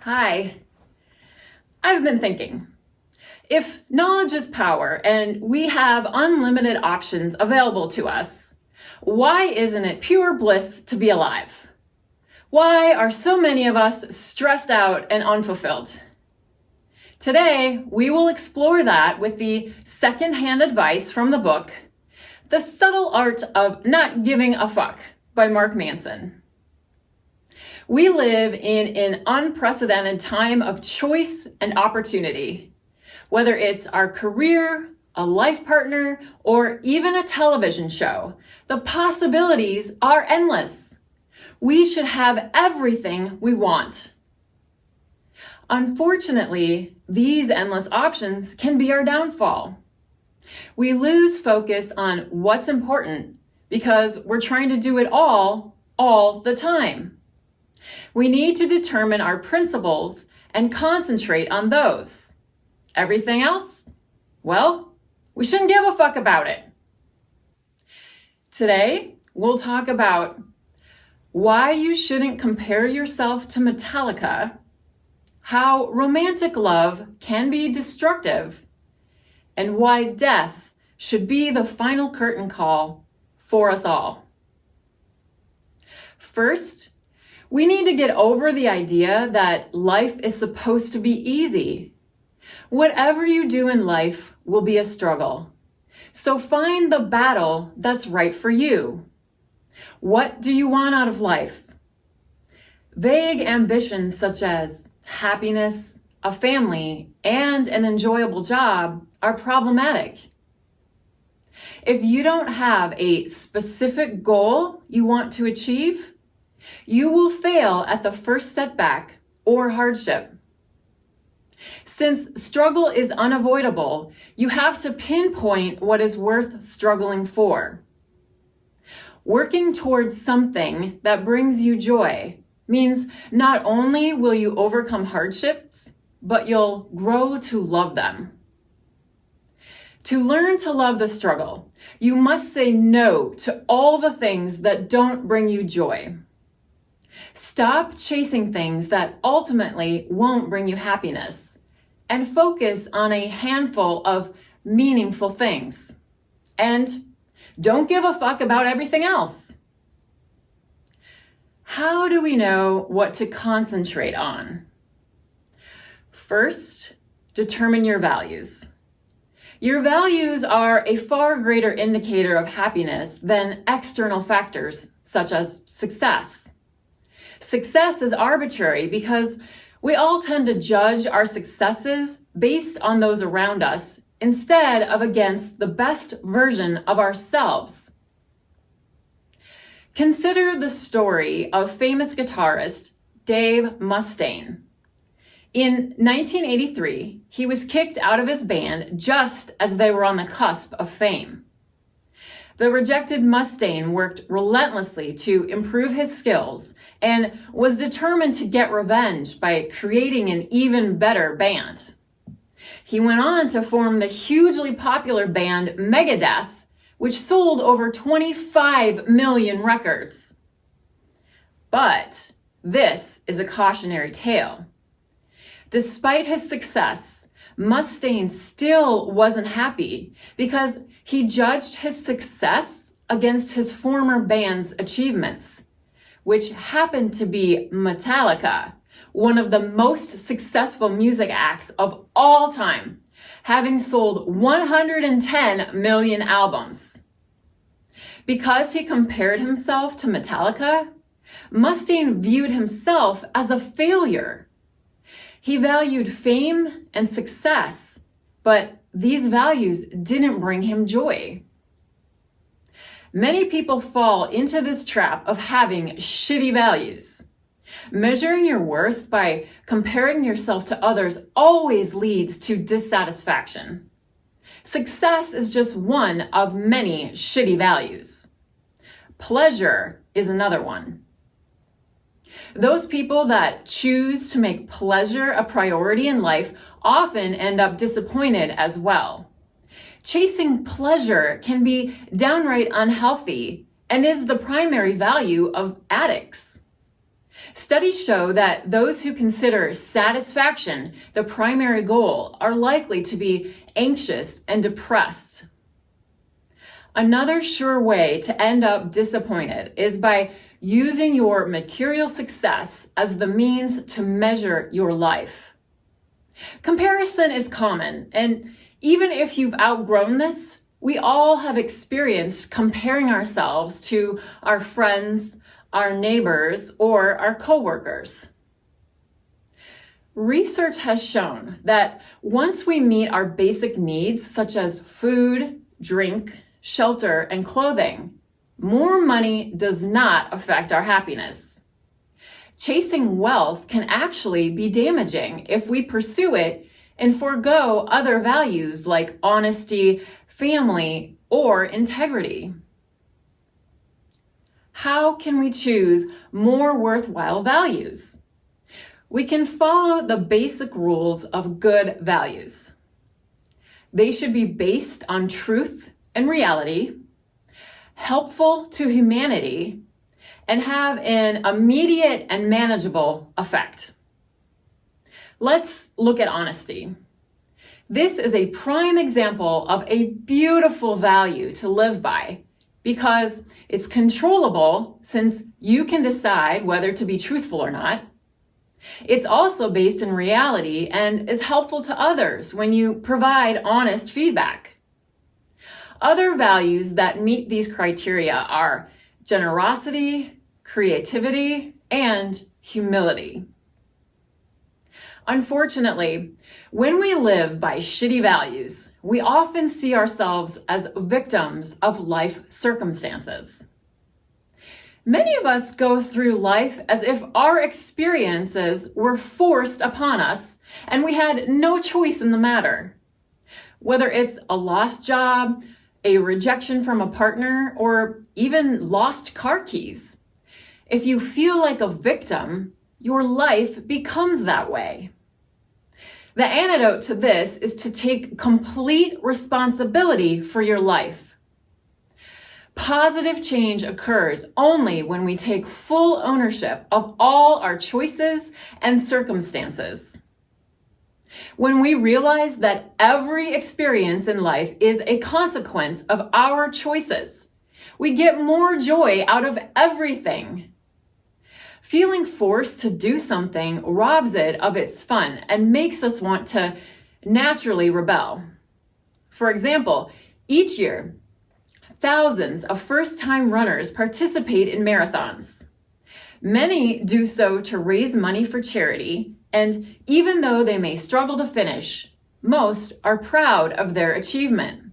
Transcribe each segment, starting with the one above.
Hi. I've been thinking, if knowledge is power and we have unlimited options available to us, why isn't it pure bliss to be alive? Why are so many of us stressed out and unfulfilled? Today, we will explore that with the secondhand advice from the book, The Subtle Art of Not Giving a Fuck by Mark Manson. We live in an unprecedented time of choice and opportunity. Whether it's our career, a life partner, or even a television show, the possibilities are endless. We should have everything we want. Unfortunately, these endless options can be our downfall. We lose focus on what's important because we're trying to do it all the time. We need to determine our principles and concentrate on those. Everything else? Well, we shouldn't give a fuck about it. Today, we'll talk about why you shouldn't compare yourself to Metallica, how romantic love can be destructive, and why death should be the final curtain call for us all. First, we need to get over the idea that life is supposed to be easy. Whatever you do in life will be a struggle. So find the battle that's right for you. What do you want out of life? Vague ambitions such as happiness, a family, and an enjoyable job are problematic. If you don't have a specific goal you want to achieve, you will fail at the first setback or hardship. Since struggle is unavoidable, you have to pinpoint what is worth struggling for. Working towards something that brings you joy means not only will you overcome hardships, but you'll grow to love them. To learn to love the struggle, you must say no to all the things that don't bring you joy. Stop chasing things that ultimately won't bring you happiness and focus on a handful of meaningful things. And don't give a fuck about everything else. How do we know what to concentrate on? First, determine your values. Your values are a far greater indicator of happiness than external factors such as success. Success is arbitrary because we all tend to judge our successes based on those around us instead of against the best version of ourselves. Consider the story of famous guitarist Dave Mustaine. In 1983, he was kicked out of his band just as they were on the cusp of fame. The rejected Mustaine worked relentlessly to improve his skills and was determined to get revenge by creating an even better band. He went on to form the hugely popular band Megadeth, which sold over 25 million records. But this is a cautionary tale. Despite his success, Mustaine still wasn't happy because he judged his success against his former band's achievements, which happened to be Metallica, one of the most successful music acts of all time, having sold 110 million albums. Because he compared himself to Metallica, Mustaine viewed himself as a failure. He valued fame and success, but these values didn't bring him joy. Many people fall into this trap of having shitty values. Measuring your worth by comparing yourself to others always leads to dissatisfaction. Success is just one of many shitty values. Pleasure is another one. Those people that choose to make pleasure a priority in life often end up disappointed as well. Chasing pleasure can be downright unhealthy and is the primary value of addicts. Studies show that those who consider satisfaction the primary goal are likely to be anxious and depressed. Another sure way to end up disappointed is by using your material success as the means to measure your life. Comparison is common, and even if you've outgrown this, we all have experienced comparing ourselves to our friends, our neighbors, or our coworkers. Research has shown that once we meet our basic needs, such as food, drink, shelter, and clothing, more money does not affect our happiness. Chasing wealth can actually be damaging if we pursue it and forego other values like honesty, family, or integrity. How can we choose more worthwhile values? We can follow the basic rules of good values. They should be based on truth and reality, helpful to humanity, and have an immediate and manageable effect. Let's look at honesty. This is a prime example of a beautiful value to live by because it's controllable since you can decide whether to be truthful or not. It's also based in reality and is helpful to others when you provide honest feedback. Other values that meet these criteria are generosity, creativity, and humility. Unfortunately, when we live by shitty values, we often see ourselves as victims of life circumstances. Many of us go through life as if our experiences were forced upon us and we had no choice in the matter. Whether it's a lost job, a rejection from a partner, or even lost car keys. If you feel like a victim, your life becomes that way. The antidote to this is to take complete responsibility for your life. Positive change occurs only when we take full ownership of all our choices and circumstances. When we realize that every experience in life is a consequence of our choices, we get more joy out of everything. Feeling forced to do something robs it of its fun and makes us want to naturally rebel. For example, each year, thousands of first-time runners participate in marathons. Many do so to raise money for charity, and even though they may struggle to finish, most are proud of their achievement.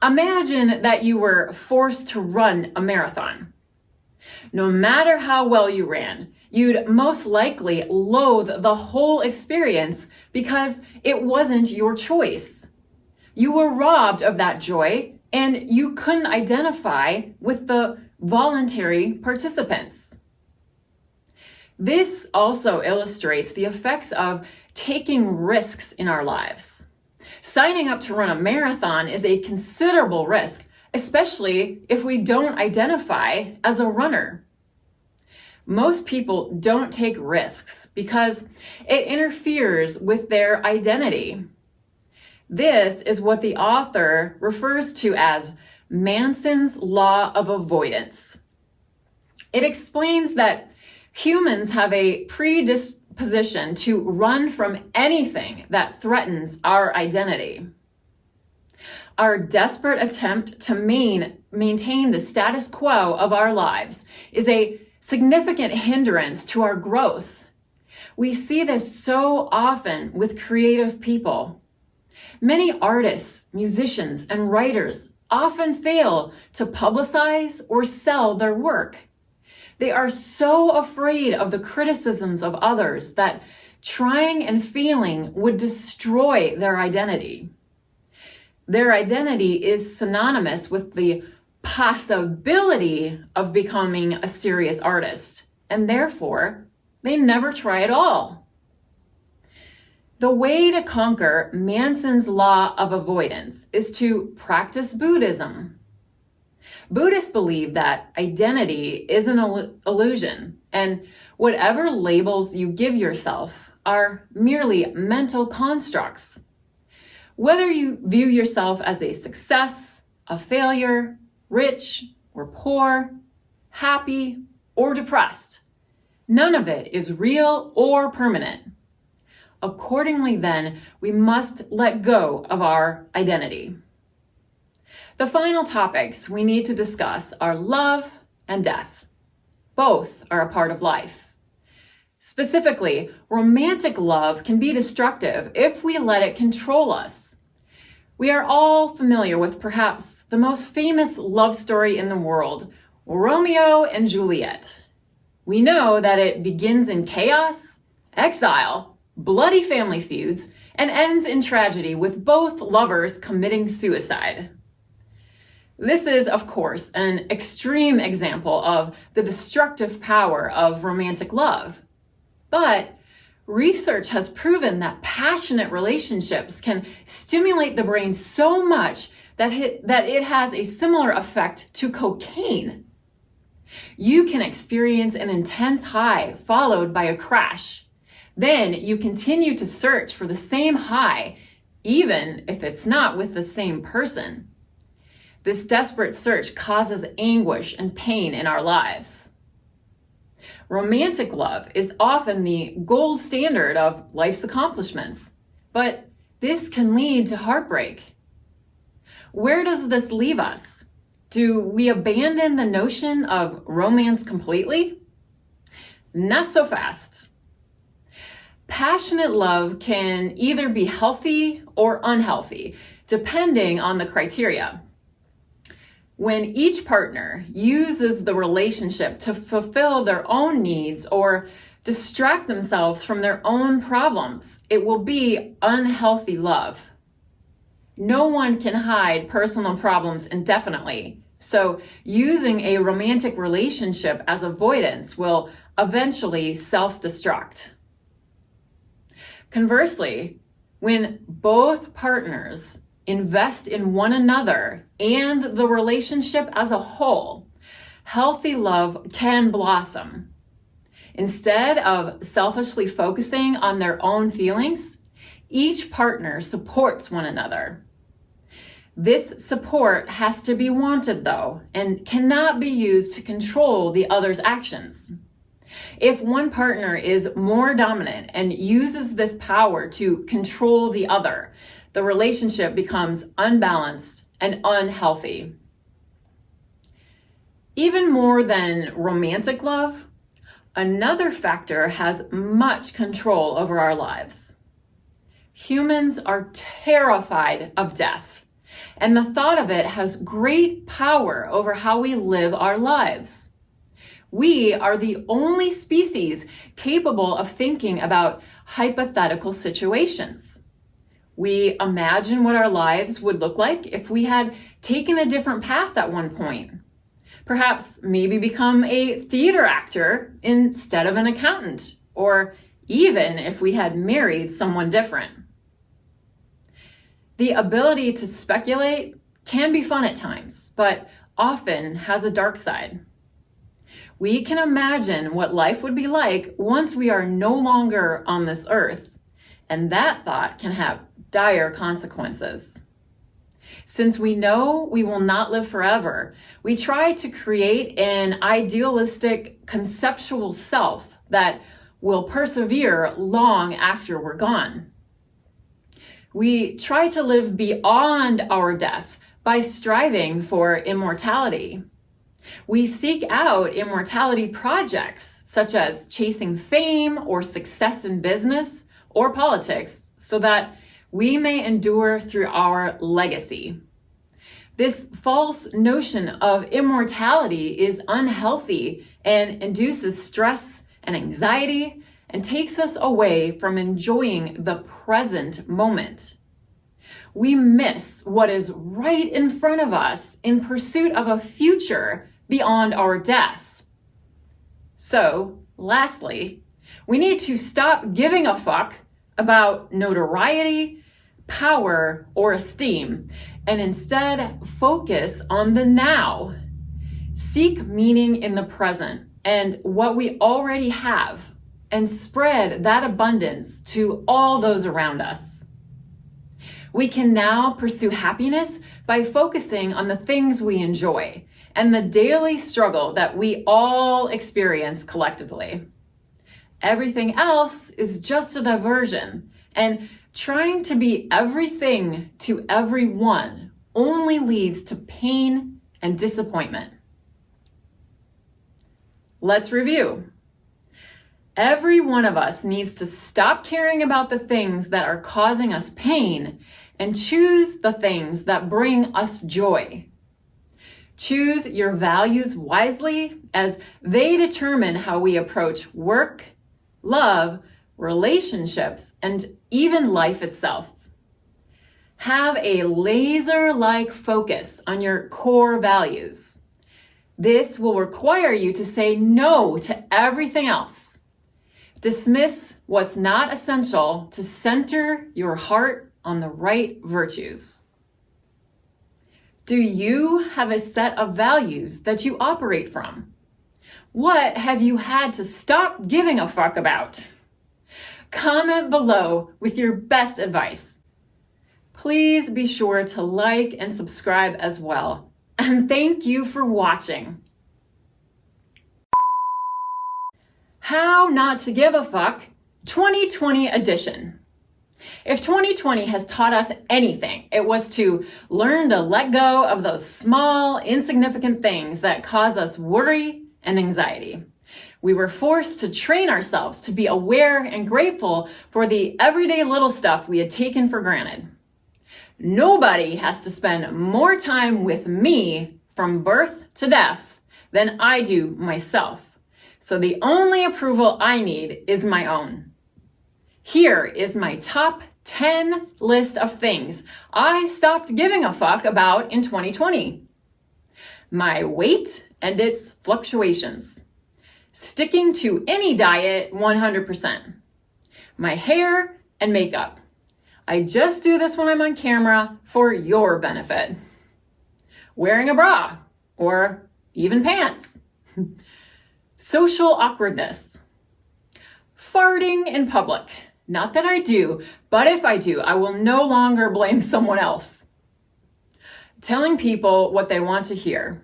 Imagine that you were forced to run a marathon. No matter how well you ran, you'd most likely loathe the whole experience because it wasn't your choice. You were robbed of that joy, and you couldn't identify with the voluntary participants. This also illustrates the effects of taking risks in our lives. Signing up to run a marathon is a considerable risk, especially if we don't identify as a runner. Most people don't take risks because it interferes with their identity. This is what the author refers to as Manson's Law of Avoidance. It explains that humans have a predisposition to run from anything that threatens our identity. Our desperate attempt to maintain the status quo of our lives is a significant hindrance to our growth. We see this so often with creative people. Many artists, musicians, and writers often fail to publicize or sell their work. They are so afraid of the criticisms of others that trying and failing would destroy their identity. Their identity is synonymous with the possibility of becoming a serious artist, and therefore they never try at all. The way to conquer Manson's Law of Avoidance is to practice Buddhism. Buddhists believe that identity is an illusion, and whatever labels you give yourself are merely mental constructs. Whether you view yourself as a success, a failure, rich or poor, happy or depressed, none of it is real or permanent. Accordingly, then, we must let go of our identity. The final topics we need to discuss are love and death. Both are a part of life. Specifically, romantic love can be destructive if we let it control us. We are all familiar with perhaps the most famous love story in the world, Romeo and Juliet. We know that it begins in chaos, exile, bloody family feuds, and ends in tragedy with both lovers committing suicide. This is, of course, an extreme example of the destructive power of romantic love. But research has proven that passionate relationships can stimulate the brain so much that it has a similar effect to cocaine. You can experience an intense high followed by a crash. Then you continue to search for the same high, even if it's not with the same person. This desperate search causes anguish and pain in our lives. Romantic love is often the gold standard of life's accomplishments, but this can lead to heartbreak. Where does this leave us? Do we abandon the notion of romance completely? Not so fast. Passionate love can either be healthy or unhealthy, depending on the criteria. When each partner uses the relationship to fulfill their own needs or distract themselves from their own problems, it will be unhealthy love. No one can hide personal problems indefinitely, so using a romantic relationship as avoidance will eventually self-destruct. Conversely, when both partners invest in one another and the relationship as a whole, healthy love can blossom. Instead of selfishly focusing on their own feelings, each partner supports one another. This support has to be wanted, though, and cannot be used to control the other's actions. If one partner is more dominant and uses this power to control the other, the relationship becomes unbalanced and unhealthy. Even more than romantic love, another factor has much control over our lives. Humans are terrified of death, and the thought of it has great power over how we live our lives. We are the only species capable of thinking about hypothetical situations. We imagine what our lives would look like if we had taken a different path at one point. Perhaps maybe become a theater actor instead of an accountant, or even if we had married someone different. The ability to speculate can be fun at times, but often has a dark side. We can imagine what life would be like once we are no longer on this earth, and that thought can have dire consequences. Since we know we will not live forever, we try to create an idealistic conceptual self that will persevere long after we're gone. We try to live beyond our death by striving for immortality. We seek out immortality projects, such as chasing fame or success in business or politics, so that we may endure through our legacy. This false notion of immortality is unhealthy and induces stress and anxiety and takes us away from enjoying the present moment. We miss what is right in front of us in pursuit of a future beyond our death. So, lastly, we need to stop giving a fuck about notoriety, power, or esteem, and instead focus on the now. Seek meaning in the present and what we already have, and spread that abundance to all those around us. We can now pursue happiness by focusing on the things we enjoy and the daily struggle that we all experience collectively. Everything else is just a diversion, and trying to be everything to everyone only leads to pain and disappointment. Let's review. Every one of us needs to stop caring about the things that are causing us pain and choose the things that bring us joy. Choose your values wisely, as they determine how we approach work, love, relationships, and even life itself. Have a laser-like focus on your core values. This will require you to say no to everything else. Dismiss what's not essential to center your heart on the right virtues. Do you have a set of values that you operate from? What have you had to stop giving a fuck about? Comment below with your best advice. Please be sure to like and subscribe as well. And thank you for watching. How Not to Give a Fuck 2020 edition. If 2020 has taught us anything, it was to learn to let go of those small, insignificant things that cause us worry and anxiety. We were forced to train ourselves to be aware and grateful for the everyday little stuff we had taken for granted. Nobody has to spend more time with me from birth to death than I do myself. So the only approval I need is my own. Here is my top 10 list of things I stopped giving a fuck about in 2020. My weight and its fluctuations. Sticking to any diet 100%. My hair and makeup. I just do this when I'm on camera for your benefit. Wearing a bra or even pants. Social awkwardness. Farting in public. Not that I do, but if I do, I will no longer blame someone else. Telling people what they want to hear.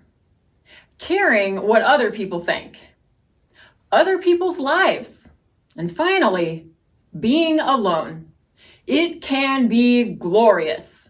Caring what other people think. Other people's lives. And finally, being alone. It can be glorious.